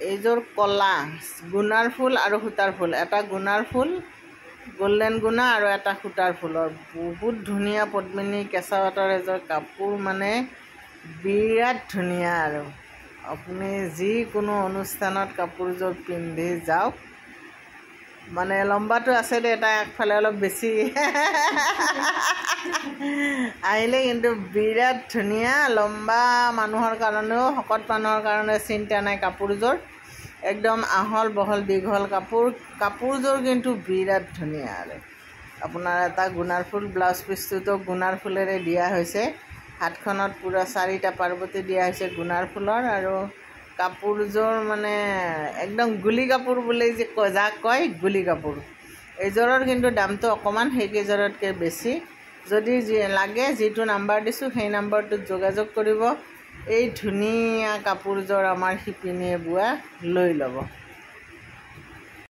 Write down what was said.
এইযোৰ কলা গুণাৰ ফুল আৰু সূতাৰ ফুল, এটা গুণাৰ ফুল গোল্ডেন গুণা আৰু এটা সূতাৰ ফুলৰ বহুত ধুনীয়া পদ্মিনী কেঁচা পাটৰ এযোৰ কাপোৰ, মানে বিৰাট ধুনীয়া। আৰু আপুনি যিকোনো অনুষ্ঠানত কাপোৰযোৰ পিন্ধি যাওক, মানে লম্বাটো আছে দে, এটা আগফালে অলপ বেছি আহিলে, কিন্তু বিৰাট ধুনীয়া। লম্বা মানুহৰ কাৰণেও, শকত মানুহৰ কাৰণে চিন্তা নাই। কাপোৰযোৰ একদম আহল বহল দীঘল কাপোৰযোৰ কিন্তু বিৰাট ধুনীয়া। আৰু আপোনাৰ এটা গুণাৰ ফুল, ব্লাউজ পিচটোতো গুণাৰ ফুলেৰে দিয়া হৈছে, হাতখনত পূৰা 4টা পাৰ্বতী দিয়া হৈছে গুণাৰ ফুলৰ। আৰু কাপোৰযোৰ মানে একদম গুলি কাপোৰ বুলি যে যাক কয়, গুলি কাপোৰ। এইযোৰৰ কিন্তু দামটো অকণমান সেইকেইযোৰতকৈ বেছি। যদি লাগে, যিটো নাম্বাৰ দিছোঁ সেই নাম্বাৰটোত যোগাযোগ কৰিব। এই ধুনীয়া কাপোৰযোৰ আমাৰ শিপিনীয়ে বোৱা লৈ ল'ব।